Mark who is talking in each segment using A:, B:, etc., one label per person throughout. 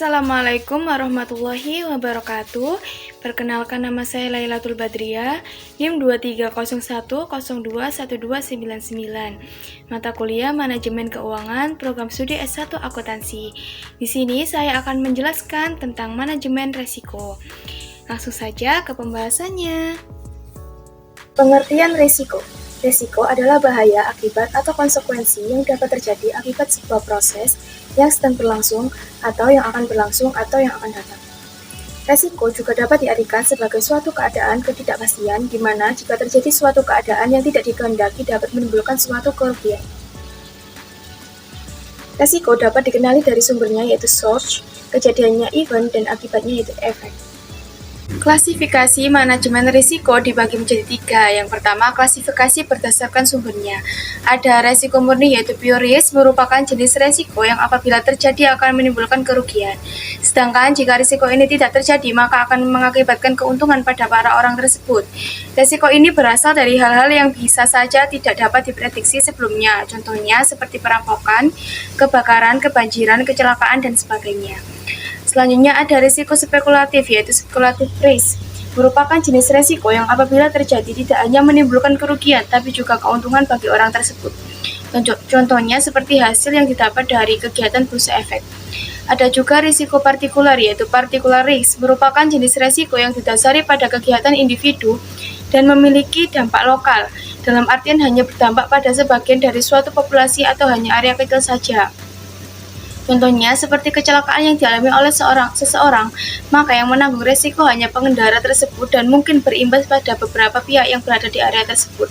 A: Assalamualaikum warahmatullahi wabarakatuh. Perkenalkan, nama saya Lailatul Badriah, NIM 2301021299. Mata kuliah Manajemen Keuangan, Program Studi S1 Akuntansi. Di sini saya akan menjelaskan tentang manajemen resiko. Langsung saja ke pembahasannya. Pengertian risiko. Risiko adalah bahaya, akibat, atau konsekuensi yang dapat terjadi akibat sebuah proses yang sedang berlangsung, atau yang akan berlangsung, atau yang akan datang. Risiko juga dapat diartikan sebagai suatu keadaan ketidakpastian, di mana jika terjadi suatu keadaan yang tidak dikehendaki dapat menimbulkan suatu kerugian. Risiko dapat dikenali dari sumbernya, yaitu source, kejadiannya event, dan akibatnya, yaitu efek. Klasifikasi manajemen risiko dibagi menjadi 3. Yang pertama, klasifikasi berdasarkan sumbernya. Ada risiko murni, yaitu pure risk, merupakan jenis risiko yang apabila terjadi akan menimbulkan kerugian. Sedangkan jika risiko ini tidak terjadi, maka akan mengakibatkan keuntungan pada para orang tersebut. Risiko ini berasal dari hal-hal yang bisa saja tidak dapat diprediksi sebelumnya. Contohnya seperti perampokan, kebakaran, kebanjiran, kecelakaan, dan sebagainya. Selanjutnya ada risiko spekulatif, yaitu speculative risk. Merupakan jenis risiko yang apabila terjadi tidak hanya menimbulkan kerugian, tapi juga keuntungan bagi orang tersebut. Contohnya seperti hasil yang didapat dari kegiatan bursa efek. Ada juga risiko partikular, yaitu particular risk. Merupakan jenis risiko yang didasari pada kegiatan individu dan memiliki dampak lokal, dalam artian hanya berdampak pada sebagian dari suatu populasi atau hanya area kecil saja. Contohnya seperti kecelakaan yang dialami oleh seseorang, maka yang menanggung risiko hanya pengendara tersebut dan mungkin berimbas pada beberapa pihak yang berada di area tersebut.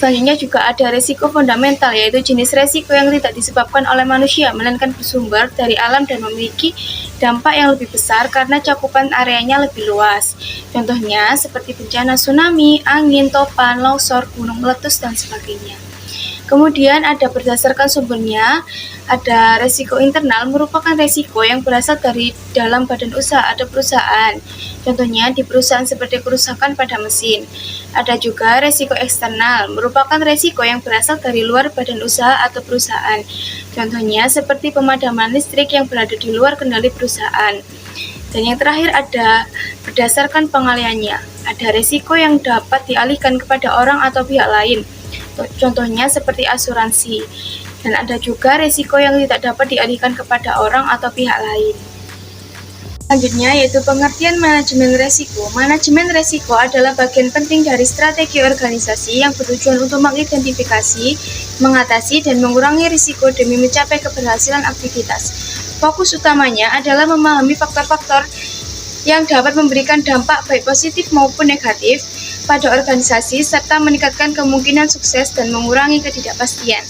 A: Selanjutnya juga ada risiko fundamental, yaitu jenis risiko yang tidak disebabkan oleh manusia, melainkan bersumber dari alam dan memiliki dampak yang lebih besar karena cakupan areanya lebih luas. Contohnya seperti bencana tsunami, angin, topan, longsor, gunung meletus, dan sebagainya. Kemudian ada berdasarkan sumbernya, ada risiko internal, merupakan risiko yang berasal dari dalam badan usaha atau perusahaan. Contohnya di perusahaan seperti kerusakan pada mesin. Ada juga risiko eksternal, merupakan risiko yang berasal dari luar badan usaha atau perusahaan. Contohnya seperti pemadaman listrik yang berada di luar kendali perusahaan. Dan yang terakhir ada berdasarkan pengaliannya. Ada risiko yang dapat dialihkan kepada orang atau pihak lain. Contohnya seperti asuransi. Dan ada juga risiko yang tidak dapat dialihkan kepada orang atau pihak lain. Selanjutnya yaitu pengertian manajemen risiko. Manajemen risiko adalah bagian penting dari strategi organisasi yang bertujuan untuk mengidentifikasi, mengatasi, dan mengurangi risiko demi mencapai keberhasilan aktivitas. Fokus utamanya adalah memahami faktor-faktor yang dapat memberikan dampak baik positif maupun negatif pada organisasi serta meningkatkan kemungkinan sukses dan mengurangi ketidakpastian.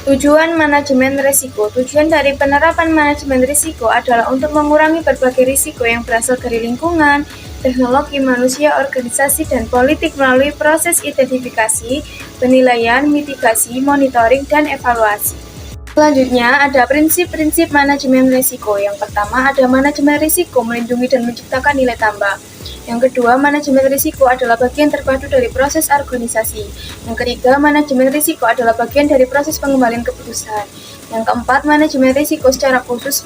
A: Tujuan manajemen risiko. Tujuan dari penerapan manajemen risiko adalah untuk mengurangi berbagai risiko yang berasal dari lingkungan, teknologi, manusia, organisasi, dan politik melalui proses identifikasi, penilaian, mitigasi, monitoring, dan evaluasi. Selanjutnya ada prinsip-prinsip manajemen risiko. Yang pertama ada manajemen risiko melindungi dan menciptakan nilai tambah. Yang kedua, manajemen risiko adalah bagian terpadu dari proses organisasi. Yang ketiga, manajemen risiko adalah bagian dari proses pengembalian keputusan. Yang keempat, manajemen risiko secara khusus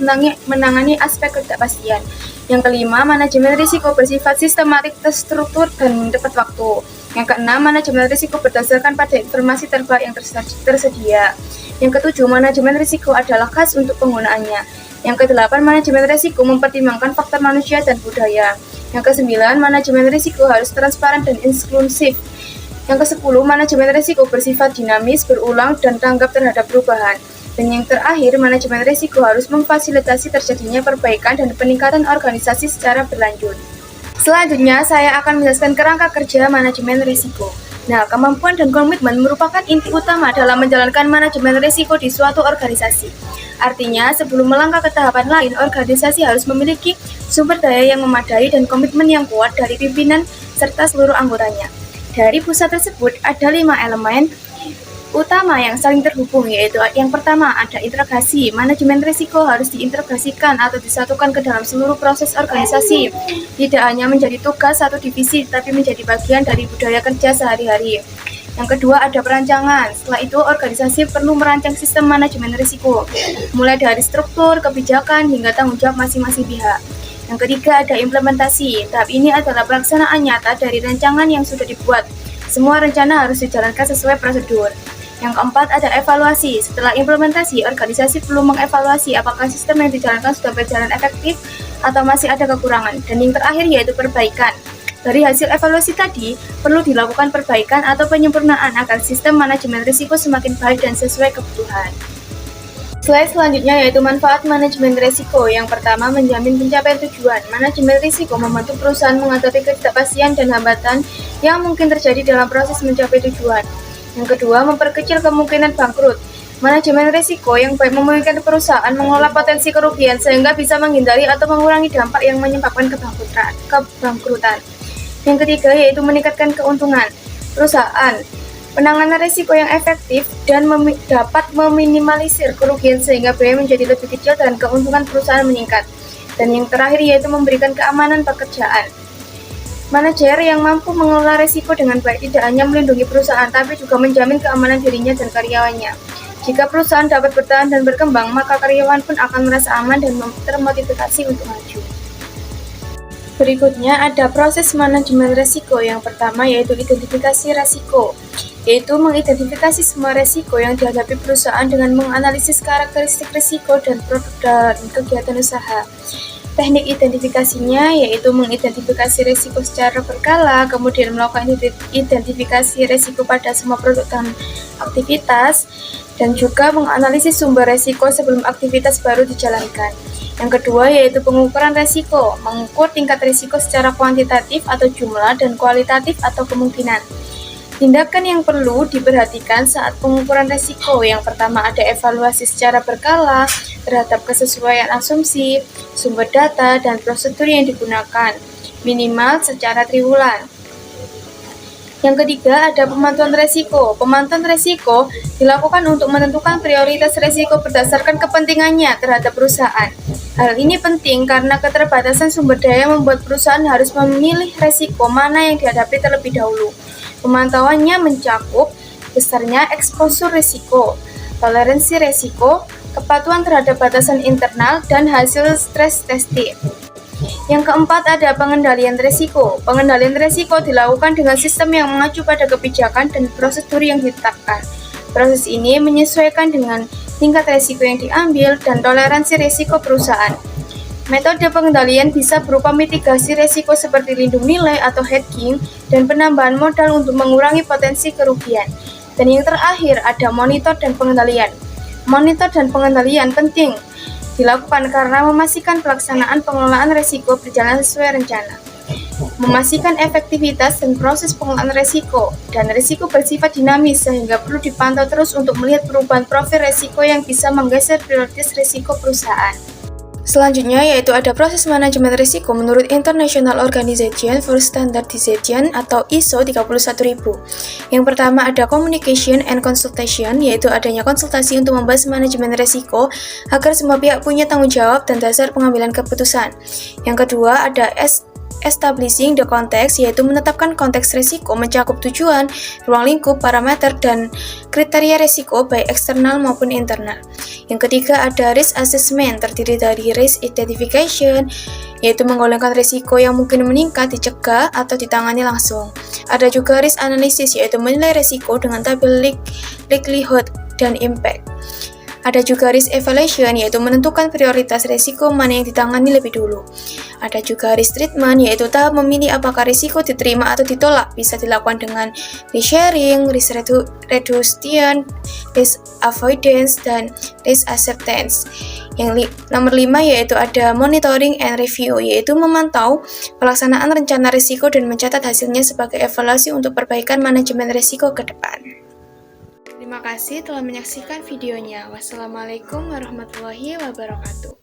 A: menangani aspek ketidakpastian. Yang kelima, manajemen risiko bersifat sistematik, terstruktur, dan tepat waktu. Yang keenam, manajemen risiko berdasarkan pada informasi terbaik yang tersedia. Yang ketujuh, manajemen risiko adalah khas untuk penggunaannya. Yang kedelapan, manajemen risiko mempertimbangkan faktor manusia dan budaya. Yang kesembilan, manajemen risiko harus transparan dan inklusif. Yang kesepuluh, manajemen risiko bersifat dinamis, berulang, dan tanggap terhadap perubahan. Dan yang terakhir, manajemen risiko harus memfasilitasi terjadinya perbaikan dan peningkatan organisasi secara berlanjut. Selanjutnya, saya akan menjelaskan kerangka kerja manajemen risiko. Nah, kemampuan dan komitmen merupakan inti utama dalam menjalankan manajemen risiko di suatu organisasi. Artinya, sebelum melangkah ke tahapan lain, organisasi harus memiliki sumber daya yang memadai dan komitmen yang kuat dari pimpinan serta seluruh anggotanya. Dari pusat tersebut, ada 5 elemen utama yang saling terhubung, yaitu yang pertama ada integrasi. Manajemen risiko harus diintegrasikan atau disatukan ke dalam seluruh proses organisasi, tidak hanya menjadi tugas satu divisi, tapi menjadi bagian dari budaya kerja sehari-hari. Yang kedua ada perancangan. Setelah itu organisasi perlu merancang sistem manajemen risiko, mulai dari struktur, kebijakan, hingga tanggung jawab masing-masing pihak. Yang ketiga ada implementasi. Tahap ini adalah pelaksanaan nyata dari rancangan yang sudah dibuat. Semua rencana harus dijalankan sesuai prosedur. Yang keempat ada evaluasi. Setelah implementasi, organisasi perlu mengevaluasi apakah sistem yang dijalankan sudah berjalan efektif atau masih ada kekurangan. Dan yang terakhir yaitu perbaikan. Dari hasil evaluasi tadi, perlu dilakukan perbaikan atau penyempurnaan agar sistem manajemen risiko semakin baik dan sesuai kebutuhan. Slide selanjutnya yaitu manfaat manajemen risiko. Yang pertama, menjamin pencapaian tujuan. Manajemen risiko membantu perusahaan menghadapi ketidakpastian dan hambatan yang mungkin terjadi dalam proses mencapai tujuan. Yang kedua, memperkecil kemungkinan bangkrut. Manajemen risiko yang baik memungkinkan perusahaan mengelola potensi kerugian sehingga bisa menghindari atau mengurangi dampak yang menyebabkan kebangkrutan. Yang ketiga yaitu meningkatkan keuntungan perusahaan. Penanganan risiko yang efektif dan dapat meminimalisir kerugian sehingga biaya menjadi lebih kecil dan keuntungan perusahaan meningkat. Dan yang terakhir yaitu memberikan keamanan pekerjaan. Manajer yang mampu mengelola risiko dengan baik tidak hanya melindungi perusahaan, tapi juga menjamin keamanan dirinya dan karyawannya. Jika perusahaan dapat bertahan dan berkembang, maka karyawan pun akan merasa aman dan termotivasi untuk maju. Berikutnya ada proses manajemen risiko. Yang pertama yaitu identifikasi risiko, yaitu mengidentifikasi semua risiko yang dihadapi perusahaan dengan menganalisis karakteristik risiko dan produk dan kegiatan usaha. Teknik identifikasinya yaitu mengidentifikasi risiko secara berkala, kemudian melakukan identifikasi risiko pada semua produk dan aktivitas, dan juga menganalisis sumber risiko sebelum aktivitas baru dijalankan. Yang kedua yaitu pengukuran risiko, mengukur tingkat risiko secara kuantitatif atau jumlah dan kualitatif atau kemungkinan. Tindakan yang perlu diperhatikan saat pengukuran risiko. Yang pertama ada evaluasi secara berkala terhadap kesesuaian asumsi, sumber data, dan prosedur yang digunakan, minimal secara triwulan. Yang ketiga ada pemantauan risiko. Pemantauan risiko dilakukan untuk menentukan prioritas risiko berdasarkan kepentingannya terhadap perusahaan. Hal ini penting karena keterbatasan sumber daya membuat perusahaan harus memilih risiko mana yang dihadapi terlebih dahulu. Pemantauannya mencakup besarnya eksposur risiko, toleransi risiko, kepatuhan terhadap batasan internal, dan hasil stress testing. Yang keempat ada pengendalian risiko. Pengendalian risiko dilakukan dengan sistem yang mengacu pada kebijakan dan prosedur yang ditetapkan. Proses ini menyesuaikan dengan tingkat risiko yang diambil dan toleransi risiko perusahaan. Metode pengendalian bisa berupa mitigasi risiko seperti lindung nilai atau hedging dan penambahan modal untuk mengurangi potensi kerugian. Dan yang terakhir ada monitor dan pengendalian. Monitor dan pengendalian penting dilakukan karena memastikan pelaksanaan pengelolaan risiko berjalan sesuai rencana, memastikan efektivitas dan proses pengelolaan risiko, dan risiko bersifat dinamis sehingga perlu dipantau terus untuk melihat perubahan profil risiko yang bisa menggeser prioritas risiko perusahaan. Selanjutnya yaitu ada proses manajemen risiko menurut International Organization for Standardization atau ISO 31000. Yang pertama ada communication and consultation, yaitu adanya konsultasi untuk membahas manajemen risiko agar semua pihak punya tanggung jawab dan dasar pengambilan keputusan. Yang kedua ada establishing the context, yaitu menetapkan konteks risiko mencakup tujuan, ruang lingkup, parameter, dan kriteria risiko baik eksternal maupun internal. Yang ketiga ada risk assessment, terdiri dari risk identification, yaitu menggolongkan risiko yang mungkin meningkat, dicegah, atau ditangani langsung. Ada juga risk analysis, yaitu menilai risiko dengan tabel likelihood dan impact. Ada juga risk evaluation, yaitu menentukan prioritas risiko mana yang ditangani lebih dulu. Ada juga risk treatment, yaitu tahap memilih apakah risiko diterima atau ditolak. Bisa dilakukan dengan risk sharing, risk reduction, risk avoidance, dan risk acceptance. Yang nomor 5 yaitu ada monitoring and review, yaitu memantau pelaksanaan rencana risiko dan mencatat hasilnya sebagai evaluasi untuk perbaikan manajemen risiko ke depan. Terima kasih telah menyaksikan videonya. Wassalamualaikum warahmatullahi wabarakatuh.